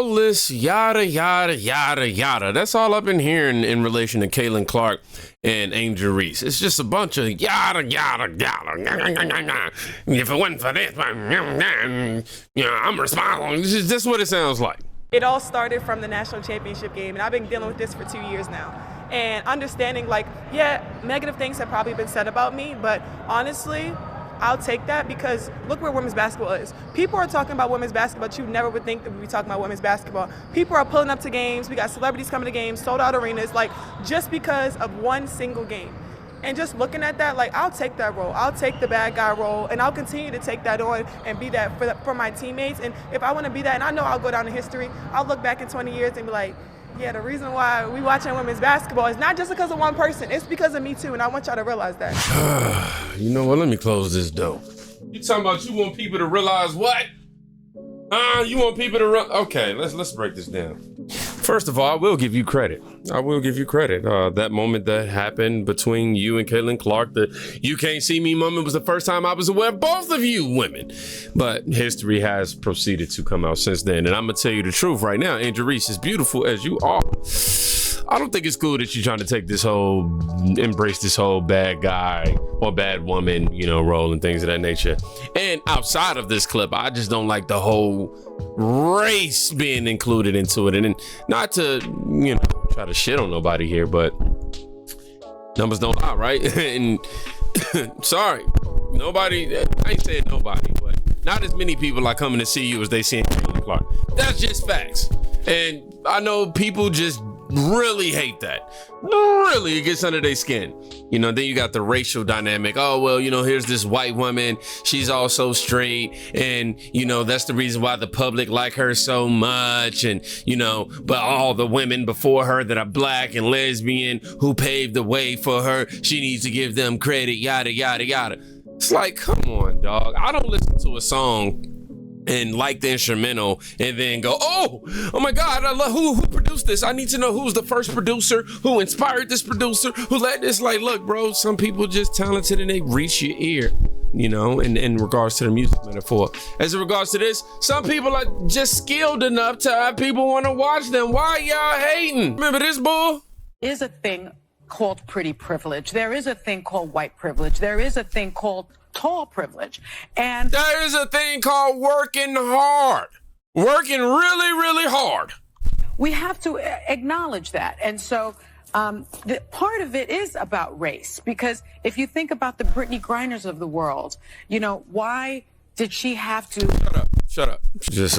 all this yada, yada, yada, yada. That's all I've been hearing in relation to Caitlyn Clark and Angel Reese. It's just a bunch of yada, yada, yada. If it wasn't for this, I'm responsible. This is what it sounds like. It all started from the national championship game, and I've been dealing with this for 2 years now. And understanding, like, yeah, negative things have probably been said about me, but honestly, I'll take that because look where women's basketball is. People are talking about women's basketball, but you never would think that we'd be talking about women's basketball. People are pulling up to games. We got celebrities coming to games, sold out arenas, like just because of one single game. And just looking at that, like, I'll take that role. I'll take the bad guy role, and I'll continue to take that on and be that for my teammates. And if I want to be that, and I know I'll go down in history, I'll look back in 20 years and be like, yeah, the reason why we watching women's basketball is not just because of one person. It's because of me, too, and I want y'all to realize that. You know what? Let me close this door. You talking about you want people to realize what? You want people to okay, let's break this down. First of all, I will give you credit. That moment that happened between you and Caitlyn Clark, the "you can't see me" moment, was the first time I was aware of both of you women. But history has proceeded to come out since then. And I'm going to tell you the truth right now. Angel Reese, as beautiful as you are, I don't think it's cool that you're trying to take embrace this whole bad guy or bad woman, role and things of that nature. And outside of this clip, I just don't like the whole race being included into it. And not to, try to shit on nobody here, but numbers don't lie, right? And sorry, nobody, I ain't saying nobody, but not as many people are coming to see you as they see Caitlyn Clark. That's just facts. And I know people just really hate that. Really, it gets under their skin. Then you got the racial dynamic. Oh, well, here's this white woman. She's also straight. And, that's the reason why the public like her so much. And, but all the women before her that are black and lesbian who paved the way for her, she needs to give them credit, yada, yada, yada. It's like, come on, dog. I don't listen to a song and like the instrumental and then go, oh my God, I love who produced this. I need to know who's the first producer, who inspired this producer, who led this. Like, look, bro, some people just talented and they reach your ear, in regards to the music metaphor. As in regards to this, some people are just skilled enough to have people want to watch them. Why y'all hating? Remember this bull? Is a thing called pretty privilege. There is a thing called white privilege. There is a thing called tall privilege. And there is a thing called working hard. Working really, really hard. We have to acknowledge that. And so the part of it is about race, because if you think about the Brittany Griners of the world, why did she have to... Shut up. Just,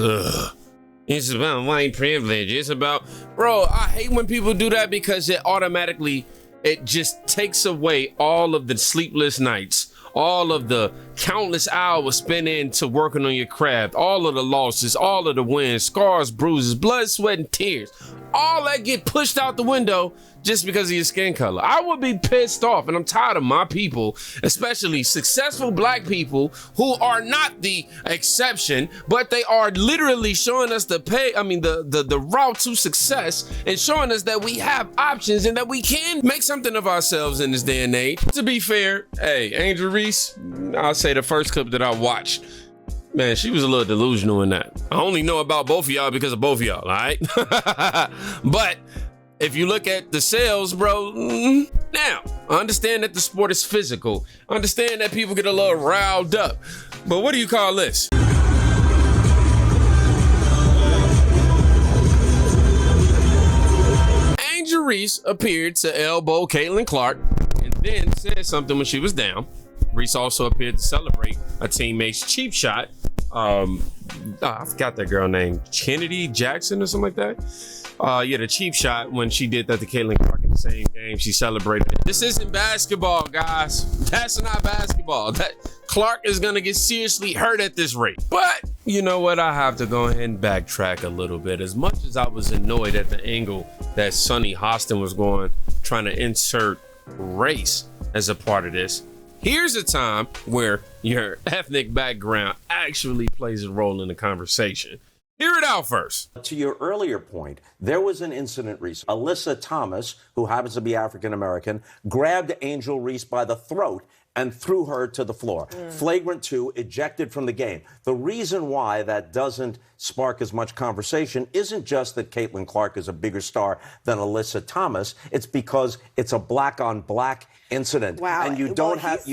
It's about white privilege. It's about... Bro, I hate when people do that because it just takes away all of the sleepless nights, all of the countless hours spent into working on your craft, all of the losses, all of the wins, scars, bruises, blood, sweat, and tears. All that get pushed out the window just because of your skin color. I would be pissed off, and I'm tired of my people, especially successful black people who are not the exception, but they are literally showing us the route to success and showing us that we have options and that we can make something of ourselves in this day and age. To be fair, hey, Angel Reese, I'll say the first clip that I watched, man, she was a little delusional in that. I only know about both of y'all because of both of y'all, all right? But if you look at the sales, bro, now, I understand that the sport is physical. I understand that people get a little riled up. But what do you call this? Angel Reese appeared to elbow Caitlyn Clark and then said something when she was down. Reese also appeared to celebrate a teammate's cheap shot. I forgot that girl name, Kennedy Jackson or something like that. The cheap shot when she did that to Caitlyn Clark in the same game. She celebrated it. This isn't basketball, guys. That's not basketball. That Clark is gonna get seriously hurt at this rate. But you know what? I have to go ahead and backtrack a little bit. As much as I was annoyed at the angle that Sonny Hostin was trying to insert race as a part of this, here's a time where your ethnic background actually plays a role in the conversation. Hear it out first. To your earlier point, there was an incident recently. Alyssa Thomas, who happens to be African-American, grabbed Angel Reese by the throat and threw her to the floor. Flagrant 2, ejected from the game. The reason why that doesn't spark as much conversation isn't just that Caitlyn Clark is a bigger star than Alyssa Thomas. It's because it's a black-on-black incident. Wow. And you don't have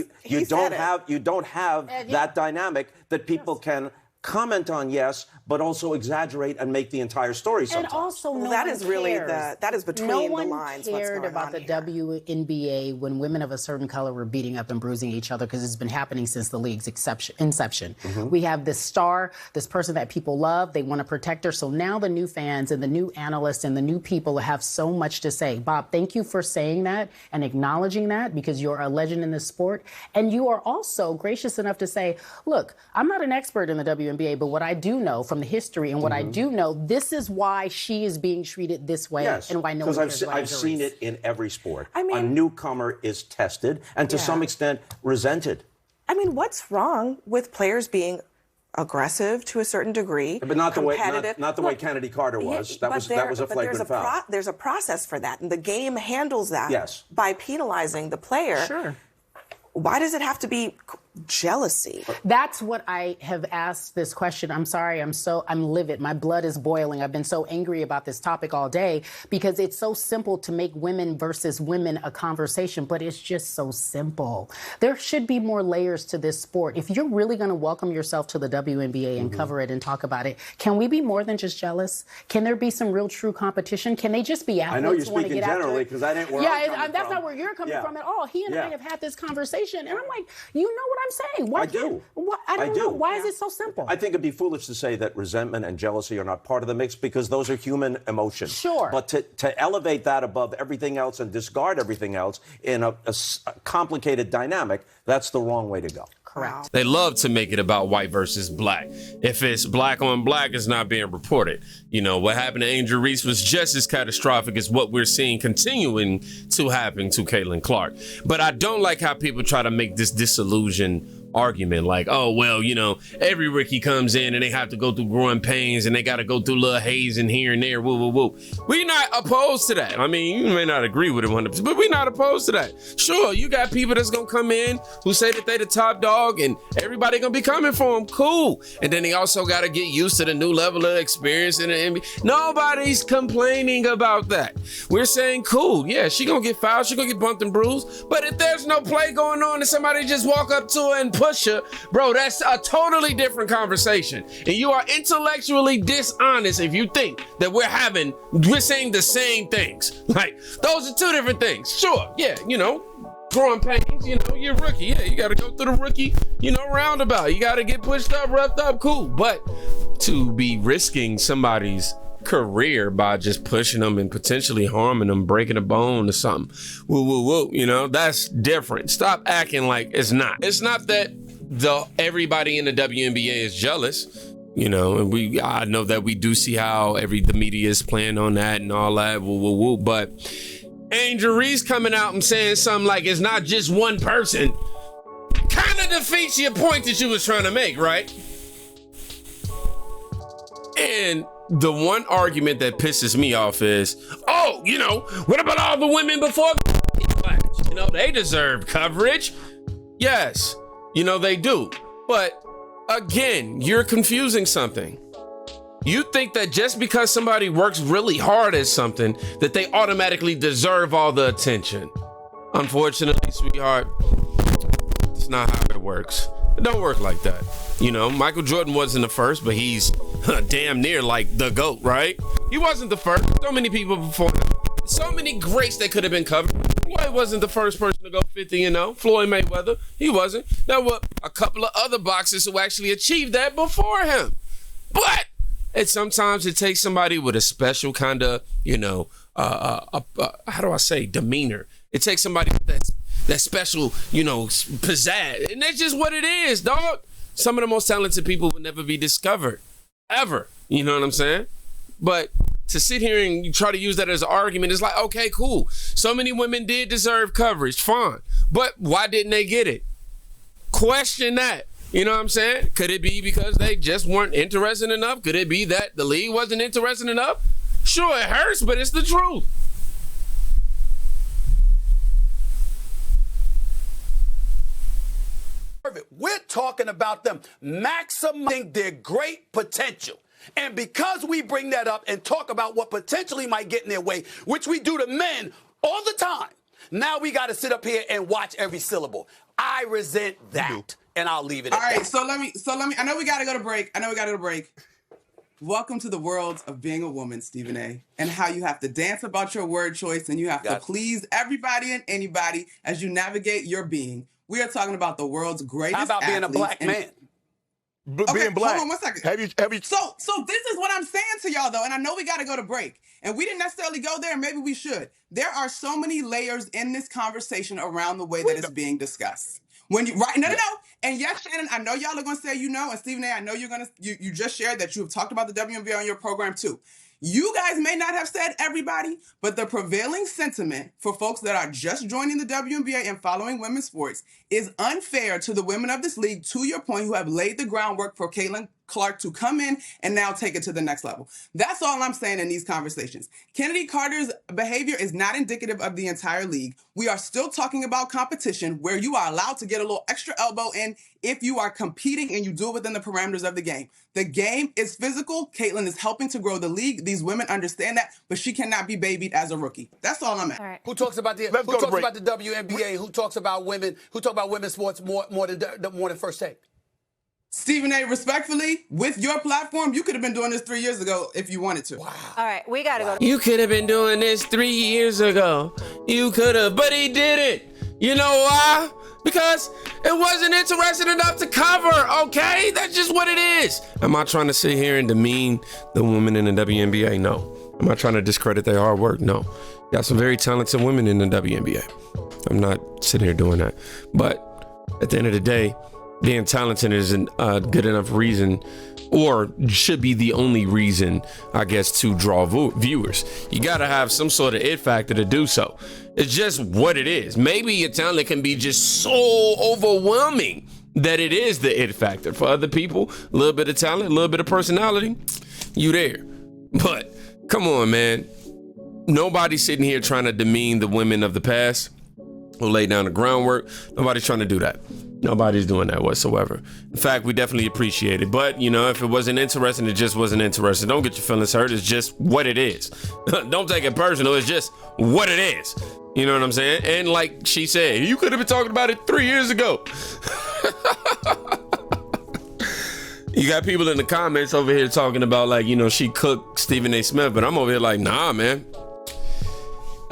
that dynamic that people can comment on, yes, but also exaggerate and make the entire story sometimes. And also, that is really that is between the lines. No one cared about the WNBA when women of a certain color were beating up and bruising each other, because it's been happening since the league's inception. We have this star, this person that people love. They want to protect her. So now the new fans and the new analysts and the new people have so much to say. Bob, thank you for saying that and acknowledging that, because you're a legend in this sport. And you are also gracious enough to say, look, I'm not an expert in the WNBA, but what I do know from the history and what I do know, this is why she is being treated this way, and why no one cares about I've seen it in every sport. I mean, a newcomer is tested and to some extent resented. I mean, what's wrong with players being aggressive to a certain degree, but not the way Look, Kennedy Carter was. That was a flagrant foul. There's a process for that, and the game handles that by penalizing the player. Sure. Why does it have to be jealousy? That's what I have asked this question. I'm sorry, I'm livid. My blood is boiling. I've been so angry about this topic all day because it's so simple to make women versus women a conversation, but it's just so simple. There should be more layers to this sport. If you're really going to welcome yourself to the WNBA and cover it and talk about it, can we be more than just jealous? Can there be some real true competition? Can they just be athletes? I know you're who want to speaking get generally, because I didn't. That's not where you're coming from at all. He and I have had this conversation, and I'm like, you know what I'm saying? Why I do. I don't know. Why is it so simple? I think it'd be foolish to say that resentment and jealousy are not part of the mix, because those are human emotions. Sure. But to elevate that above everything else and discard everything else in a complicated dynamic, that's the wrong way to go. Correct. They love to make it about white versus black. If it's black on black, it's not being reported. You know, what happened to Angel Reese was just as catastrophic as what we're seeing continuing to happen to Caitlyn Clark. But I don't like how people try to make this disillusion argument like, oh, well, you know, every rookie comes in and they have to go through growing pains and they got to go through a little hazing here and there, woo, woo, woo. We're not opposed to that. I mean, you may not agree with it 100%, but we're not opposed to that. Sure, you got people that's going to come in who say that they the top dog and everybody going to be coming for them. Cool. And then they also got to get used to the new level of experience in the NBA. Nobody's complaining about that. We're saying, cool, yeah, she going to get fouled, she going to get bumped and bruised. But if there's no play going on and somebody just walk up to her and push her, bro, that's a totally different conversation. And you are intellectually dishonest if you think that we're saying the same things. Like, those are two different things. Sure, yeah, you know, growing pains, you know, you're a rookie. Yeah, you got to go through the rookie, you know, roundabout. You got to get pushed up, roughed up, cool. But to be risking somebody's career by just pushing them and potentially harming them, breaking a bone or something, woo, woo, woo, you know, that's different. Stop acting like it's not. It's not that everybody in the WNBA is jealous, you know, and I know that we do see how the media is playing on that and all that, woo, woo, woo, but Angel Reese coming out and saying something like it's not just one person kind of defeats your point that you was trying to make, right? And the one argument that pisses me off is, oh, you know, what about all the women before? You know, they deserve coverage. Yes, you know, they do. But again, you're confusing something. You think that just because somebody works really hard at something, that they automatically deserve all the attention. Unfortunately, sweetheart, it's not how it works. It don't work like that. You know, Michael Jordan wasn't the first, but he's damn near like the GOAT, right? He wasn't the first. So many people before him. So many greats that could have been covered. Floyd wasn't the first person to go 50-0. Floyd Mayweather, he wasn't. There were a couple of other boxers who actually achieved that before him. But sometimes it takes somebody with a special kind of, you know, how do I say, demeanor. It takes somebody that special, you know, pizzazz. And that's just what it is, dog. Some of the most talented people will never be discovered, ever. You know what I'm saying? But to sit here and you try to use that as an argument, it's like, okay, cool. So many women did deserve coverage, fine. But why didn't they get it? Question that. You know what I'm saying? Could it be because they just weren't interested enough? Could it be that the league wasn't interested enough? Sure, it hurts, but it's the truth. We're talking about them maximizing their great potential. And because we bring that up and talk about what potentially might get in their way, which we do to men all the time, now we got to sit up here and watch every syllable. I resent that, and I'll leave it at that. All right, so let me. I know we got to go to break. Welcome to the world of being a woman, Stephen A., and how you have to dance about your word choice and you have to please everybody and anybody as you navigate your being. We are talking about the world's greatest How about being a black man? Being black. Hold on 1 second. Have you? So this is what I'm saying to y'all, though, and I know we got to go to break, and we didn't necessarily go there, and maybe we should. There are so many layers in this conversation around the way that it's being discussed. No. And yes, Shannon, I know y'all are going to say and Stephen A., I know you just shared that you have talked about the WNBA on your program too. You guys may not have said everybody, but the prevailing sentiment for folks that are just joining the WNBA and following women's sports is unfair to the women of this league, to your point, who have laid the groundwork for Caitlyn Clark to come in and now take it to the next level. That's all I'm saying in these conversations. Kennedy Carter's behavior is not indicative of the entire league. We are still talking about competition where you are allowed to get a little extra elbow in if you are competing and you do it within the parameters of the game. The game is physical. Caitlyn is helping to grow the league. These women understand that, but she cannot be babied as a rookie. That's all I'm at. All right. Who talks about the WNBA? Who talks about women? Who talk about women's sports more than First Take? Stephen A., respectfully, with your platform, you could have been doing this 3 years ago if you wanted to. Wow. All right, we got to go. You could have been doing this 3 years ago. You could have, but he didn't. You know why? Because it wasn't interesting enough to cover, okay? That's just what it is. Am I trying to sit here and demean the women in the WNBA? No. Am I trying to discredit their hard work? No. Got some very talented women in the WNBA. I'm not sitting here doing that. But at the end of the day, being talented isn't a good enough reason, or should be the only reason, I guess, to draw viewers. You gotta have some sort of it factor to do so. It's just what it is. Maybe your talent can be just so overwhelming that it is the it factor. For other people, a little bit of talent, a little bit of personality, you there. But come on, man. Nobody's sitting here trying to demean the women of the past who laid down the groundwork. Nobody's trying to do that. Nobody's doing that whatsoever. In fact, we definitely appreciate it. But, if it wasn't interesting, it just wasn't interesting. Don't get your feelings hurt. It's just what it is. Don't take it personal. It's just what it is. You know what I'm saying? And like she said, you could have been talking about it 3 years ago. You got people in the comments over here talking about she cooked Stephen A. Smith, but I'm over here like, nah, man.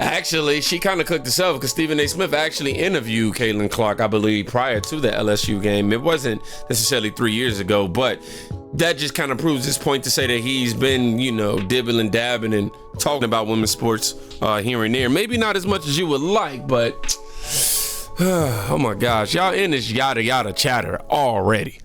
Actually, she kind of cooked herself because Stephen A. Smith actually interviewed Caitlyn Clark, I believe, prior to the LSU game. It wasn't necessarily 3 years ago, but that just kind of proves his point to say that he's been, dibbling and dabbing and talking about women's sports here and there. Maybe not as much as you would like, but oh my gosh, y'all in this yada yada chatter already.